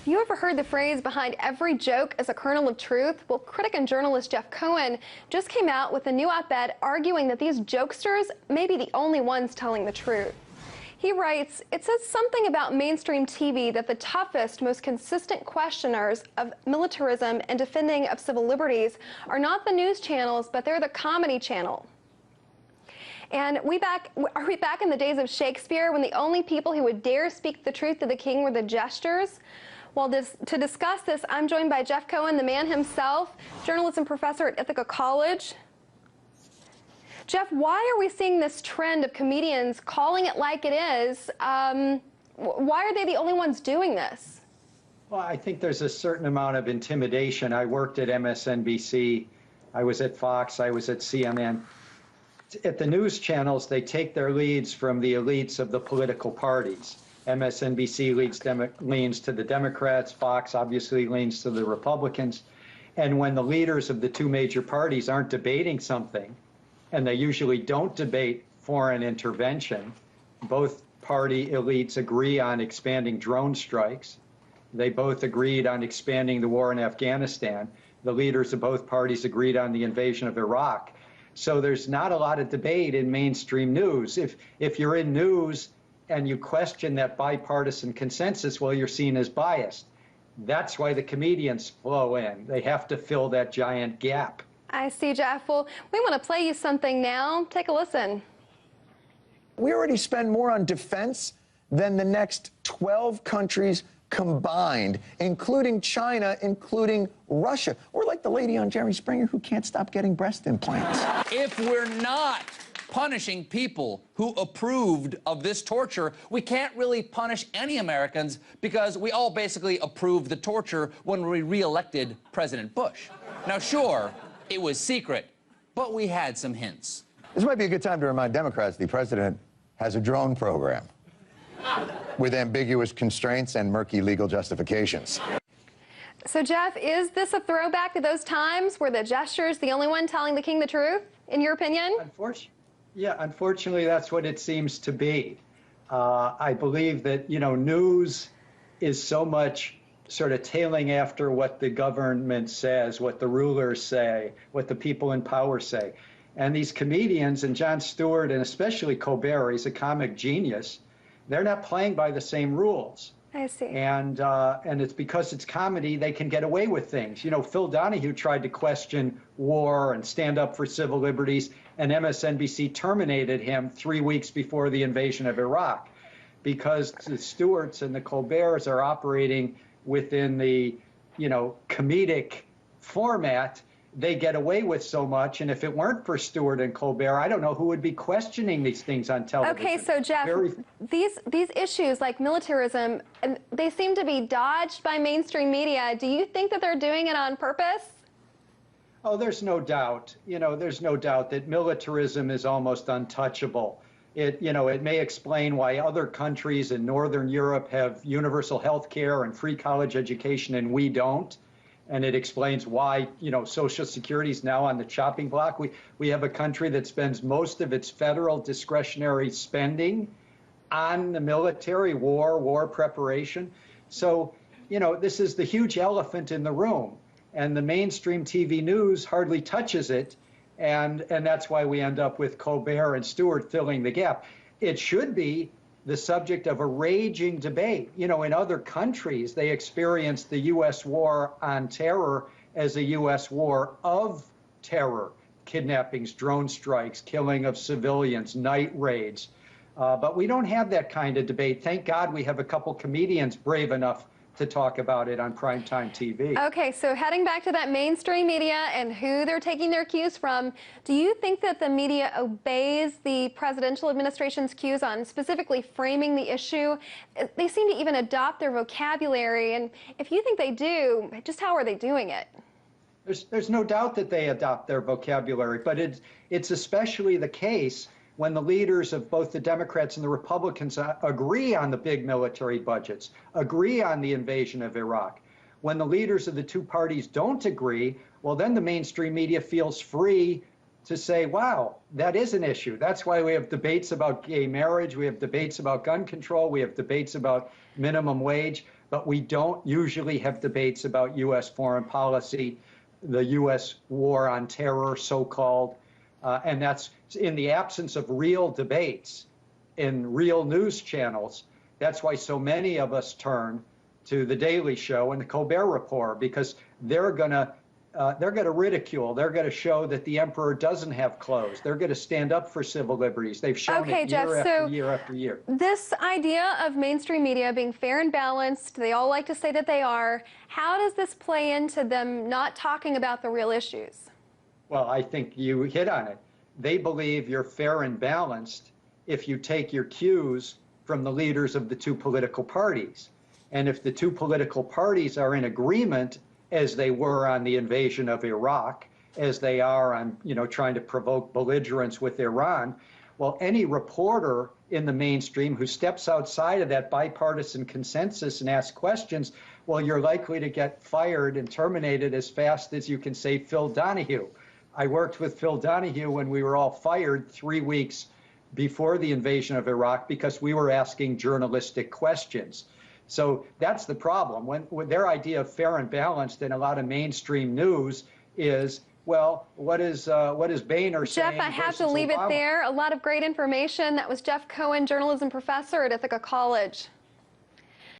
Have you ever heard the phrase, behind every joke is a kernel of truth? Well, critic and journalist Jeff Cohen just came out with a new op-ed arguing that these jokesters may be the only ones telling the truth. He writes, it says something about mainstream TV that the toughest, most consistent questioners of militarism and defending of civil liberties are not the news channels, but they're the comedy channel. And are we back in the days of Shakespeare when the only people who would dare speak the truth to the king were the jesters? Well, to discuss this, I'm joined by Jeff Cohen, the man himself, journalism professor at Ithaca College. Jeff, why are we seeing this trend of comedians calling it like it is? Why are they the only ones doing this? Well, I think there's a certain amount of intimidation. I worked at MSNBC, I was at Fox, I was at CNN. At the news channels, they take their leads from the elites of the political parties. MSNBC leans to the Democrats, Fox obviously leans to the Republicans. And when the leaders of the two major parties aren't debating something, and they usually don't debate foreign intervention, both party elites agree on expanding drone strikes. They both agreed on expanding the war in Afghanistan. The leaders of both parties agreed on the invasion of Iraq. So there's not a lot of debate in mainstream news. If you're in news and you question that bipartisan consensus, well, you're seen as biased. That's why the comedians flow in. They have to fill that giant gap. I see, Jeff. Well, we want to play you something now. Take a listen. We already spend more on defense than the next 12 countries combined, including China, including Russia. We're like the lady on Jerry Springer who can't stop getting breast implants. If we're not punishing people who approved of this torture, we can't really punish any Americans because we all basically approved the torture when we re-elected President Bush. Now, sure, it was secret, but we had some hints. This might be a good time to remind Democrats the president has a drone program with ambiguous constraints and murky legal justifications. So, Jeff, is this a throwback to those times where the jester's the only one telling the king the truth, in your opinion? Unfortunately, that's what it seems to be. I believe that, news is so much sort of tailing after what the government says, what the rulers say, what the people in power say. And these comedians, and Jon Stewart, and especially Colbert, he's a comic genius, they're not playing by the same rules. I see. And it's because it's comedy, they can get away with things. Phil Donahue tried to question war and stand up for civil liberties, and MSNBC terminated him 3 weeks before the invasion of Iraq because the Stewarts and the Colberts are operating within the, comedic format. They get away with so much, and if it weren't for Stewart and Colbert, I don't know who would be questioning these things on television. Okay, so Jeff, these issues like militarism, they seem to be dodged by mainstream media. Do you think that they're doing it on purpose? Oh, there's no doubt. There's no doubt that militarism is almost untouchable. It may explain why other countries in Northern Europe have universal health care and free college education and we don't. And it explains why, Social Security is now on the chopping block. We have a country that spends most of its federal discretionary spending on the military, war preparation. So, this is the huge elephant in the room. And the mainstream TV news hardly touches it. And that's why we end up with Colbert and Stewart filling the gap. It should be the subject of a raging debate. In other countries, they experienced the U.S. war on terror as a U.S. war of terror, kidnappings, drone strikes, killing of civilians, night raids. But we don't have that kind of debate. Thank God we have a couple comedians brave enough to talk about it on primetime TV. Okay, so heading back to that mainstream media and who they're taking their cues from, do you think that the media obeys the presidential administration's cues on specifically framing the issue? They seem to even adopt their vocabulary, and if you think they do, just how are they doing it? There's no doubt that they adopt their vocabulary, but it's especially the case when the leaders of both the Democrats and the Republicans agree on the big military budgets, agree on the invasion of Iraq. When the leaders of the two parties don't agree, well, then the mainstream media feels free to say, wow, that is an issue. That's why we have debates about gay marriage. We have debates about gun control. We have debates about minimum wage. but we don't usually have debates about U.S. foreign policy, the U.S. war on terror, so-called, and that's in the absence of real debates in real news channels. That's why so many of us turn to The Daily Show and the Colbert Report, because they're going to ridicule. They're going to show that the emperor doesn't have clothes. They're going to stand up for civil liberties. They've shown it year after year after year. This idea of mainstream media being fair and balanced, they all like to say that they are. How does this play into them not talking about the real issues? Well, I think you hit on it. They believe you're fair and balanced if you take your cues from the leaders of the two political parties. And if the two political parties are in agreement, as they were on the invasion of Iraq, as they are on, trying to provoke belligerence with Iran, well, any reporter in the mainstream who steps outside of that bipartisan consensus and asks questions, well, you're likely to get fired and terminated as fast as you can say Phil Donahue. I worked with Phil Donahue when we were all fired 3 weeks before the invasion of Iraq because we were asking journalistic questions. So that's the problem. When their idea of fair and balanced in a lot of mainstream news is, well, what is Boehner saying? Jeff, I have to leave it there. A lot of great information. That was Jeff Cohen, journalism professor at Ithaca College.